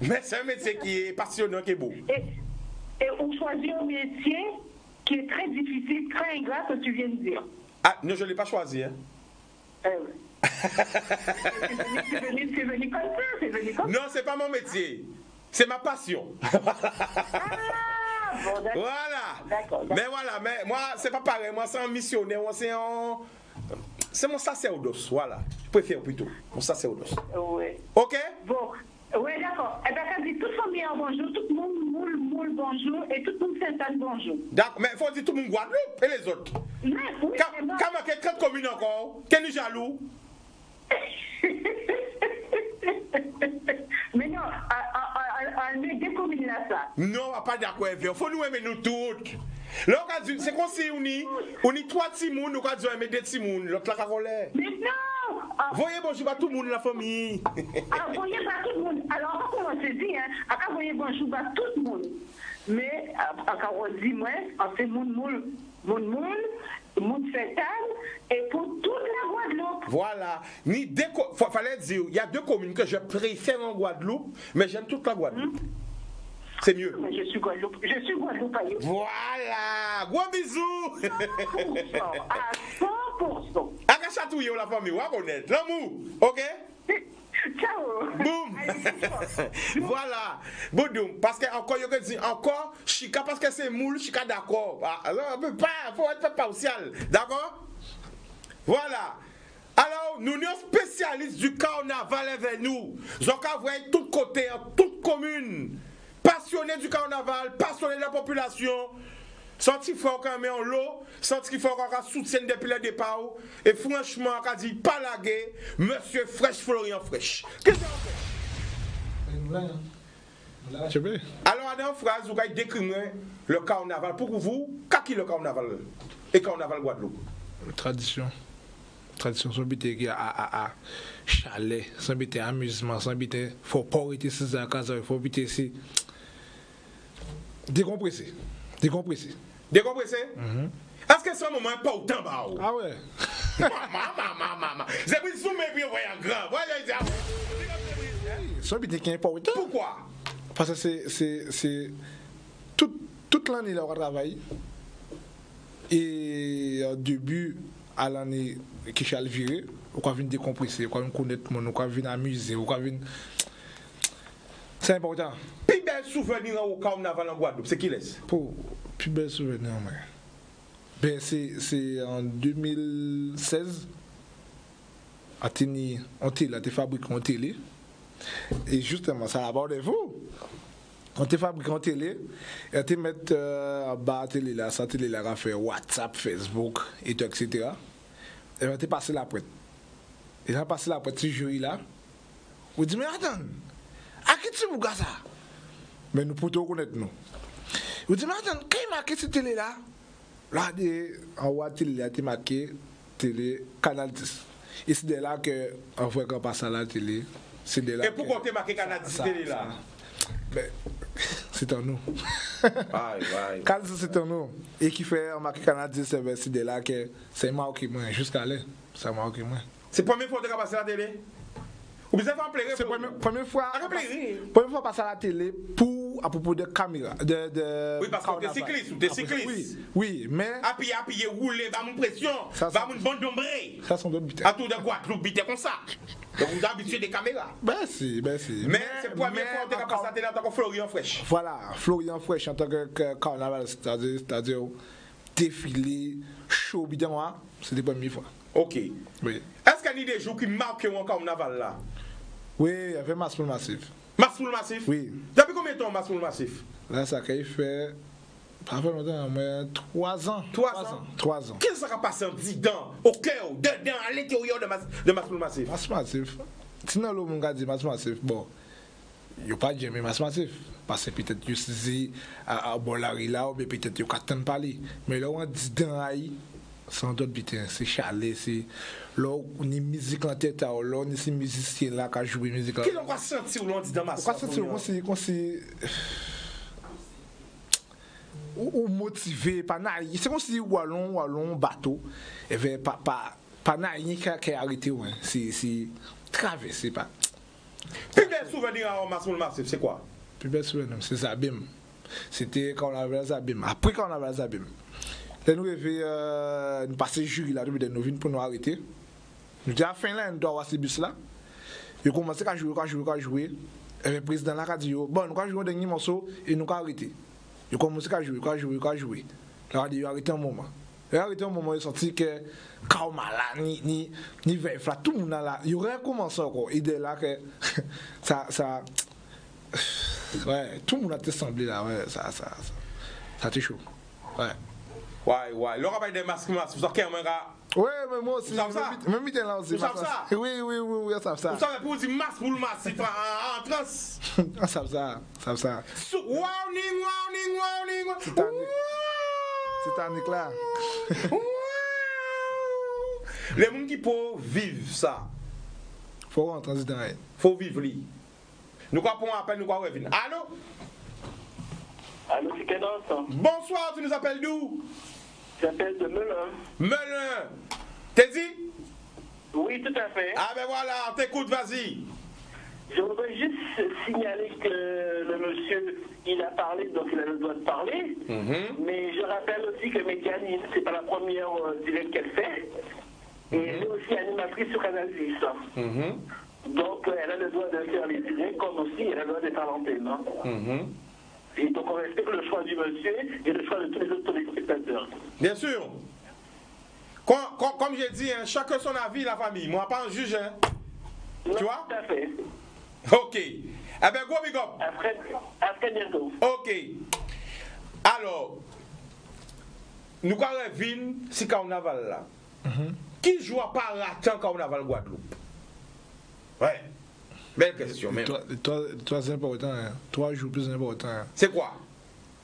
Mais c'est un métier qui est passionnant, qui est beau. Et on choisit un métier qui est très difficile, très ingrat, que tu viens de dire. Ah, non, je ne l'ai pas choisi. Hein. C'est venu comme ça, Non, c'est pas mon métier. C'est ma passion. Ah, bon, d'accord. Voilà. D'accord. Mais voilà, mais moi, c'est pas pareil. Moi, c'est un missionnaire. Moi, c'est mon sacerdoce. Voilà. Je préfère plutôt. Mon sacerdoce. Oui. OK? Bon. Oui, d'accord. Eh bien, ça dit toute famille en bonjour, tout le monde moule bonjour et tout le monde s'installe bonjour. D'accord. Mais il faut dire tout le monde Guadeloupe et les autres. Mais oui, Quand il y a 30 communes encore, quel est jaloux? Mais non, on est des communes là, ça. Non, on va pas d'accord avec vous. Il faut nous aimer nous toutes. Là, c'est comme si on y 3 petits mouns, nous avons aimer 2 petits mouns. L'autre là, Carole. Mais non! Voyez bonjour à tout le monde, la famille. Voyez pas tout le monde. Alors, on va commencer à dire, hein, voyez bonjour à tout le monde. Mais, on dit, moi, c'est monde fétal, et pour toute la Guadeloupe. Voilà. Fallait dire, il y a 2 communes que je préfère en Guadeloupe, mais j'aime toute la Guadeloupe. C'est mieux. Mais je suis Guadeloupe. Voilà. Gros bisous. 100%. À 100%. À chatouiller la famille, on va connaître. L'amour. OK? Ciao. Boum. Voilà. Boudoum. Parce que encore, il y a dit encore, chica, parce que c'est moule, chica d'accord. Alors, on peut pas, il faut être partial. D'accord? Voilà. Alors, nous sommes spécialistes du carnaval avec nous. Nous avons de tous côtés, en toute commune. Passionnés du carnaval, passionnés de la population. Senti fort quand même en l'eau, senti qu'il faut qu'on soutienne depuis le départ. Et franchement, on a dit pas la guerre, monsieur Fraîche Florian Fraîche. Qu'est-ce que vous faites? Alors, dans une phrase, vous avez décrit le carnaval. Pour vous, qu'est-ce que le carnaval et carnaval Guadeloupe? Tradition, sans biter qui a chalet, sans biter amusement, sans biter faut pas arrêter ces accords, il faut biter si décompresser. Décompresser? Est-ce que c'est un moment important? Ah ouais. Maman. J'ai pris zoom et puis on voit un grand. Sans biter qui est important. Pourquoi? Parce que c'est toute l'année là on travaille. Et au début à l'année qui s'est viré, on va venir décompresser, on va venir connaître le monde, on va venir amuser, on va venir. C'est important. Plus bel souvenir au carnaval en Guadeloupe, c'est qui laisse? Pour plus bel souvenir, ben c'est en 2016. On a fabriqué en télé. Et justement, ça a abordé vous. On a fabriqué en télé. Et on a mis en bas la télé là, ça télé là, on a fait WhatsApp, Facebook, et tout, etc. Et on a passé la prête. Et on a passé la prête, ce jury là. On dit, mais attends, à qui tu veux ça? Mais nous pouvons connaître nous. On dit, mais attends, quand il marqué cette télé là? Là, en haut de télé là, il marqué télé Canal 10. Et c'est de là que on voit qu'on passe à la télé. C'est de là. Et pourquoi tu as marqué Canal 10 télé là? Ben, c'est en nous. Ouais. Canal 10 c'est en nous. Et qui fait marqué Canal 10, c'est de là que c'est marqué moi. Jusqu'à là, ça marqué moi. C'est la première fois que tu as passé à la télé? Ou bien ça va plaire? C'est la première fois passer à la télé à propos de caméra. Oui, parce que t'es cycliste. Oui, mais. Appuyer, rouler, va mon pression, va mon bon dombré. Ça sont d'autres bits. À tout de Guadeloupe, bité comme ça. Donc vous êtes habitué des caméras. Ben si. Mais c'est la première fois que tu as passé à la télé en tant que Florian Fraîche. Voilà, Florian Fraîche en tant que carnaval, c'est-à-dire défilé, show, bidon, c'est la première fois. Ok. Oui. Est-ce qu'il y a des jours qui marquent un carnaval là? Oui, il y avait Maspoul Massif. Maspoul Massif? Oui. Depuis combien de temps Maspoul Massif? Là, ça a fait. Pas fait longtemps, mais 3 ans. 3 ans. Qu'est-ce que ça a passé en dedans, au cœur, dedans, à l'intérieur de Maspoul Massif? Maspoul Massif. Sinon, le monde a dit Maspoul Massif. Bon, il n'y a pas jamais Maspoul Massif. Parce que peut-être que c'est à Bolari là, ou peut-être que tu as parlé. Mais là, on dit dans Haï. Sans doute, c'est chalet, c'est là où on a musique en tête, là où on a ces musiciens là qui jouent musique. Qu'est-ce qu'on va sentir où l'on dit dans ma soirée? On va sentir qu'on s'est motivé, pas naïf. C'est comme si wallon bateau, et bien pas naïf qui a arrêté, c'est traversé pas. Plus bel souvenir à Maspoul Massif, c'est quoi? Plus bel souvenir, c'est Zabim. C'était quand on avait Zabim. Après quand on avait Zabim. Nous avons passé le jury là, nous venons pour nous arrêter. Nous avons fait là, nous doit avoir ces bus là. Ils ont commencé à jouer. Le président la radio, bon, nous avons joué un dernier morceau et nous avons arrêté. Nous commençons à jouer. La radio a arrêté un moment. Il est sorti que Kaoma là, ni Veille, tout le monde là. Il y aurait commencé encore. Il est là que ça. Ouais, tout le monde a été semblé là. Ouais, ça a été chaud. Ouais. Ouais. Laura parle des masques, vous savez qu'il y a ouais, mais moi aussi. Vous savez ça? Même mi là aussi. Vous savez ça? Oui, on savent ça. Vous savez, pour dire masque pour le masque, c'est en trans. On savent ça. Warning. Titanic là. Les gens qui peuvent vivre ça. Faut rentrer dans le Faut vivre lui. Nous quoi pour un appel, nous quoi revenir. Allô, c'est Cadence. bonsoir, tu nous appelles d'où? J'appelle de Melun. T'es dit? Oui, tout à fait. Ah ben voilà, on t'écoute, vas-y. Je voudrais juste signaler que le monsieur, il a parlé, donc il a le droit de parler. Mais je rappelle aussi que Médiane, c'est pas la première direct qu'elle fait. Et elle est aussi animatrice sur Canal 10. Donc elle a le droit de faire les directs, comme aussi elle a le droit d'être à l'antenne. Et donc on respecte le choix du monsieur et le choix de tous les autres téléspectateurs. Bien sûr. Comme j'ai dit, hein, chacun son avis, la famille. Moi, pas un juge. Hein. Non, tu vois? Tout à fait. Ok. Eh bien, go big up. Après bientôt. Ok. Alors, nous allons venir si carnaval là. Qui joue à part ratant carnaval Guadeloupe? Ouais. Belle question. Même. Toi, c'est important. 3 jours plus important. C'est quoi?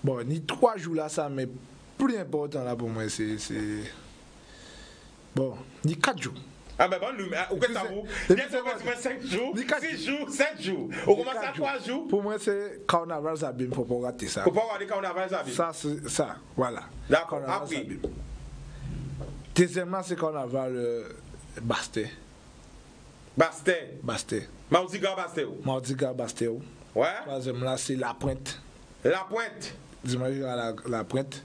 Bon, ni 3 jours là, ça, mais plus important là pour moi, c'est. Bon, ni 4 jours. Ah ben bon, nous, ou que ça vous? Bien sûr, 5 jours, 6 jours, 7 jours. On commence à 3 jours. Pour moi, c'est carnaval Zabim, il ne faut pas rater ça. Il ne faut pas rater carnaval Zabim. Ça, c'est ça, voilà. D'accord, après. Deuxièmement, c'est carnaval Basté. Basté. Mardiga Basté. Ouais. Troisième là, c'est La Pointe. Dimanche à la Pointe.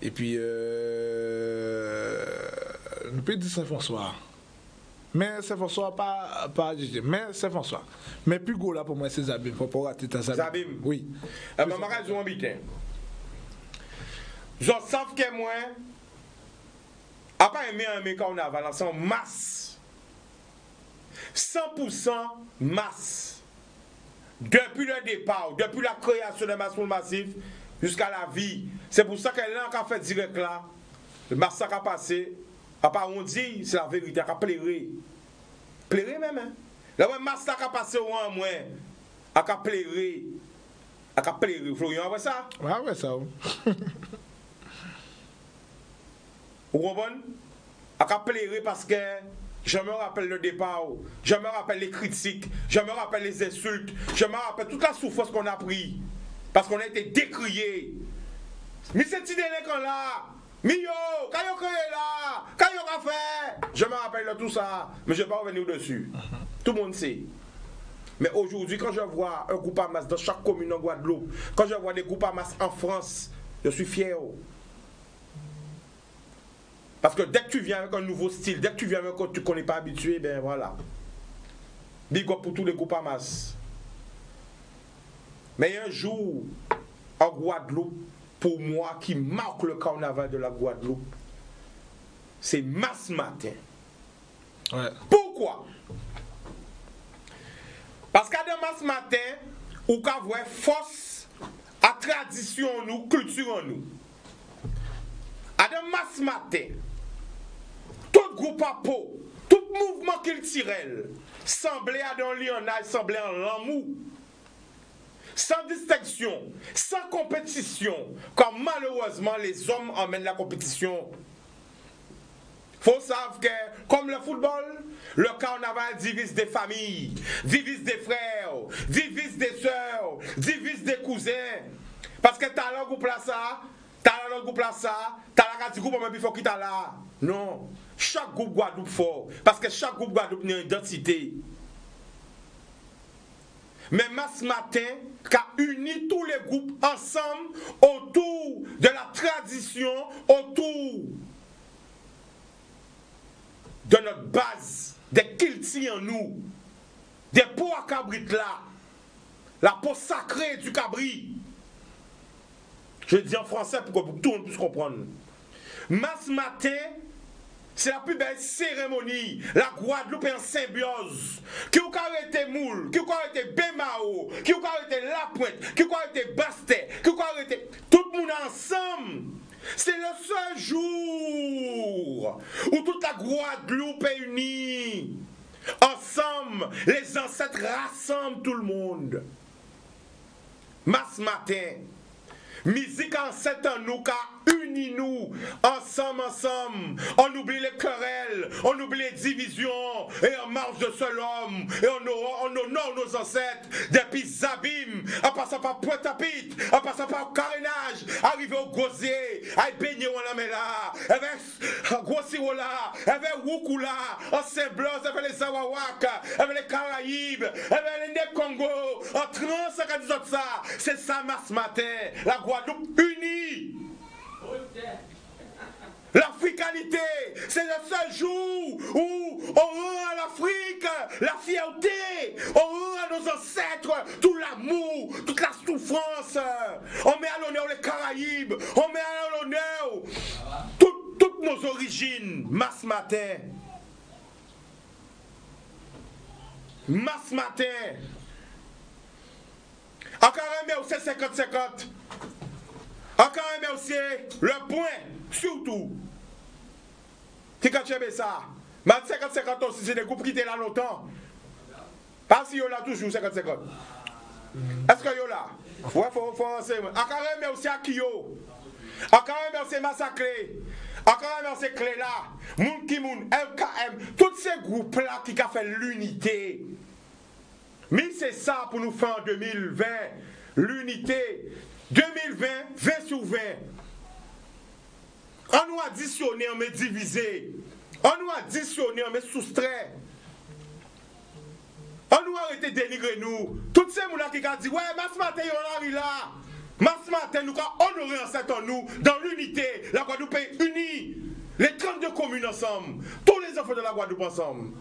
Et puis, nous pouvons dire Saint-François. Mais Saint-François, pas mais Saint-François. Mais plus gros là pour moi, c'est Zabim. Il ne faut pas rater ta Zabim. Oui. Eh bien, je vais vous dire. Je sais que moi, à pas aimer carnaval, c'est en masse. 100% masse. Depuis le départ, depuis la création de masse pour le massif, jusqu'à la vie. C'est pour ça qu'elle a fait direct là. Le massacre a passé. À part on dit, c'est la vérité, à plairer. Plairer même, hein. Le massacre a passé au moins, à plairer. À plairer. Florian, ouais ça? Ouais, ça. Vous comprenez? À plairer parce que je me rappelle le départ, je me rappelle les critiques, je me rappelle les insultes, je me rappelle toute la souffrance qu'on a pris. Parce qu'on a été décriés. Mais cette idée-là qu'on là, Mio, quand vous créé là, quand vous fait, je me rappelle de tout ça, mais je ne vais pas revenir dessus. Tout le monde sait. Mais aujourd'hui, quand je vois un groupe à masse dans chaque commune en Guadeloupe, quand je vois des groupes à masse en France, je suis fier. Parce que dès que tu viens avec un nouveau style, dès que tu viens avec un truc qu'on n'est pas habitué, ben voilà. Big up pour tous les groupes à masse. Mais un jour, en Guadeloupe, pour moi, qui marque le carnaval de la Guadeloupe, c'est Mass Matin. Ouais. Pourquoi? Parce qu'à de Mass Matin, ou qu'à voir force à tradition en nous, culture en nous. À de Mass Matin, tout groupe à peau, tout mouvement culturel, semblait à d'un lionnage, semblait en l'amour. Sans distinction, sans compétition, comme malheureusement les hommes emmènent la compétition. Faut savoir que, comme le football, le carnaval divise des familles, divise des frères, divise des sœurs, divise des cousins. Parce que t'as l'un groupe là ça, t'as l'autre groupe là ça, t'as la radio groupe même il faut qu'il t'a là. Non, chaque groupe Guadeloupe fort, parce que chaque groupe Guadeloupe a une identité. Mais Mass Matin a uni tous les groupes ensemble autour de la tradition, autour de notre base, des kiltis en nous, des pots à cabrit là. la peau sacrée du cabri. Je dis en français pour que tout le monde puisse comprendre. Mas matin, c'est la plus belle cérémonie. La Guadeloupe est en symbiose. Qui ou arrêté Moule, qui ou arrêté Bémao, qui ou arrêté La Pointe, qui ou arrêté Bastet, qui ou arrêté tout le monde ensemble. C'est le seul jour où toute la Guadeloupe est unie. Ensemble, les ancêtres rassemblent tout le monde. Mas matin, musique ancêtre en nous, car unis-nous, ensemble. On oublie les querelles, on oublie les divisions, et on marche de seul homme, et on honore nos ancêtres, depuis Zabim, en passant par Pointe-à-Pitre, en passant par carénage, arriver au Gosier, à baigner au Lamela, avec Gosirola, avec Wukula, en Saint-Blanc, avec les Zawawak, avec les Caraïbes, avec les Congo, en trans, ça, c'est ça, ce matin, la Guadeloupe unie. L'africanité, c'est le seul jour où on rend à l'Afrique la fierté, on rend à nos ancêtres tout l'amour, toute la souffrance. On met à l'honneur les Caraïbes, on met à l'honneur toutes nos origines. Mas matin, encore un mais c'est 50-50. Encore un merci, le point, surtout. Qui quand tu aimes ça? Mais 50-50 aussi, c'est des groupes qui étaient là longtemps. Parce qu'il y a là toujours 50-50. Est-ce qu'il y a là? Ouais, faut enseigner. Encore un merci à Kyo. Encore un merci Massacré. Encore un merci Cléla. Moun Kimoun, LKM. Tous ces groupes-là qui ont fait l'unité. Mais c'est ça pour nous faire en 2020. L'unité. 2020, 20 sur 20. On nous additionné, on met divisé. On nous additionné, on met soustrait. On nous a arrêté de dénigrer nous. Toutes ces gens qui ont dit, ouais, mas matin, on arrive là. Mas matin, nous avons honoré en cette en nous, dans l'unité. La Guadeloupe est unie. Les 32 communes ensemble. Tous les enfants de la Guadeloupe ensemble.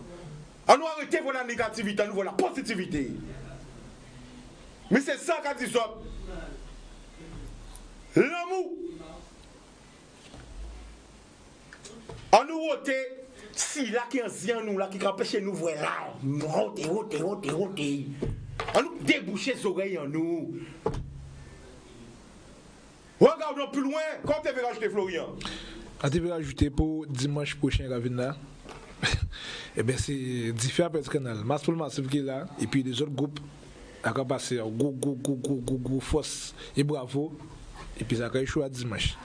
On nous a arrêté pour la négativité, nous voilà la positivité. Mais c'est ça qu'a dit ça. L'amour. On nous vote si là qui en nous là qui empêche nous voir là. Rote. On nous débouche les oreilles en nous. Regardons plus loin. Quand tu veux rajouter Florian? Quand tu veux rajouter pour dimanche prochain là, eh bien c'est différent parce que canal. Mastoul Massif qui est là et puis les autres groupes à passer go force et bravo. Et puis ça a échoué à dimanche.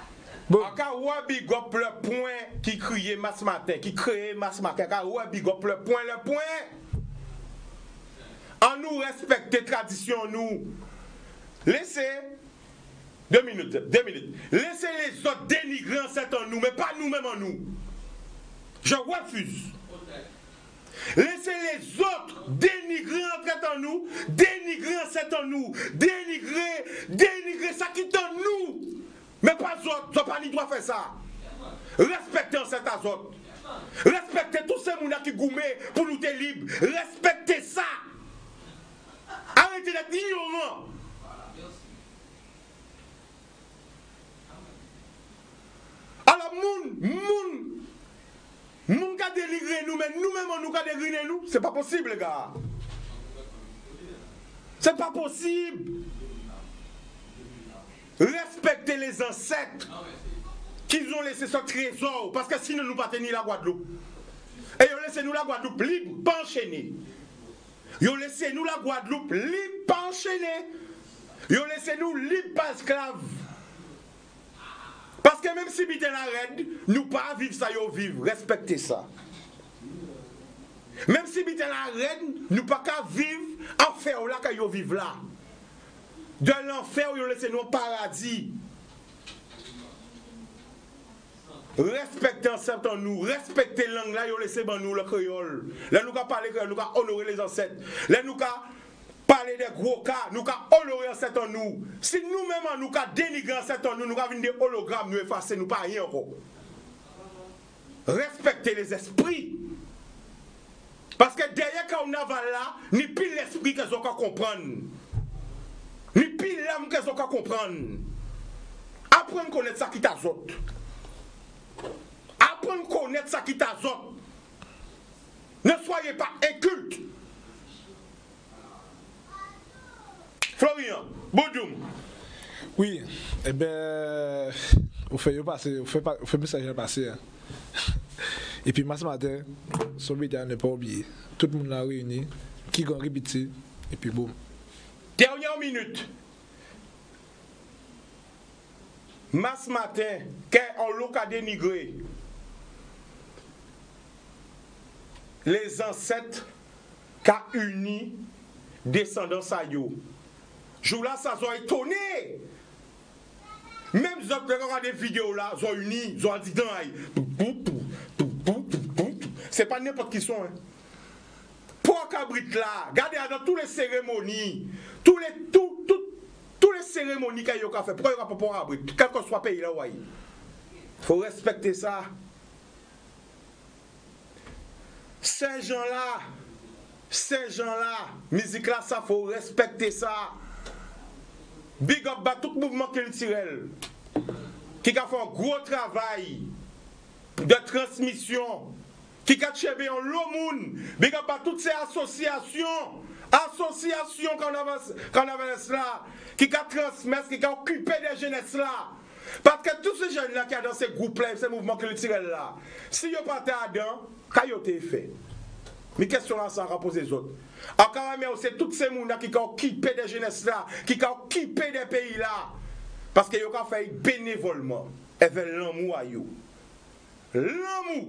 Bon. Encore big up le point qui criait Mas matin, qui créait Mas matin. Encore big up le point. En nous respecter tradition nous. Laissez 2 minutes. Laissez les autres dénigrer en cet en nous, mais pas nous-mêmes en nous. Je refuse. Laissez les autres dénigrer en nous, dénigrer en cet en nous, dénigrer ça qui est en nous. Mais pas autres, tu n'as pas le droit de faire ça. Respectez en cet azote. Respectez tous ces gens qui gourmet pour nous être libres. Respectez ça. Arrêtez d'être ignorants. Alors, moun ka délivrer nous, mais nous-mêmes on nous ka délivrer nous, c'est pas possible, les gars. C'est pas possible. Respectez les ancêtres qu'ils ont laissé ce trésor, parce que sinon nous pas tenir la Guadeloupe. Et ils ont laissé nous la Guadeloupe libre, pas enchaînée. Ils ont laissé nous la Guadeloupe libre, pas enchaînée. Ils ont laissé nous libre, pas esclaves. Parce que même si nous sommes la reine, nous pas vivre ça, nous vivre. Respectez ça. Même si nous sommes la reine, nous pas vivre enfer là que nous vivons là. De l'enfer, nous laissez nous au paradis. Respectez ensemble nous, respectez la langue là, nous laissez nous le créole. Là nous parler créole, nous honorer les ancêtres. Là nous parler des gros cas, nous honorer ancêtres en nous. Si nous-mêmes nous dénigrer ancêtres en nous, nous venir des hologrammes, nous effacer, nous pas rien encore. Respectez les esprits. Parce que derrière quand on avale là, ni pile l'esprit qu'ils ont qu'à comprendre. on peut comprendre. Apprendre à connaître ça qui t'azote. Apprendre à connaître ça qui t'azote. Ne soyez pas inculte. Florian, Boudoum. Oui, eh bien, vous faites message passer. Et puis, ce matin, ce média n'est pas oublié. Tout le monde l'a réuni, qui a répété, et puis boum. Dernière minute. Ce matin, quand on l'a dénigré, les ancêtres qui ont uni descendants à yo. Jour là, ça ont étonné. Même si vous regardez des vidéos là, ils ont uni, ils ont dit dans c'est pas n'importe qui sont. Hein. Pour Cabrit là, regardez dans toutes les cérémonies, toutes les cérémonies qu'il y a fait, pourquoi il n'y a pas pour Cabrit, quel que soit le pays là, il faut respecter ça. Ces gens-là, musique là, ça faut respecter ça. Big up à tout mouvement culturel qui a fait un gros travail de transmission, qui a cherché un long monde. Big up à toutes ces associations qu'on avait là, qui a transmis, qui a occupé des jeunesses là. Parce que tous ces jeunes là qui sont dans ces groupes là, ces mouvements culturels là, si ils pas dedans, qu'est-ce qu'ils ont fait? Mais question là, ça va poser les autres. Encore mais c'est tous ces gens qui ont occupé des jeunesses là, qui ont occupé des pays là. Parce qu'ils ont fait bénévolement. Et fait l'amour à eux. L'amour.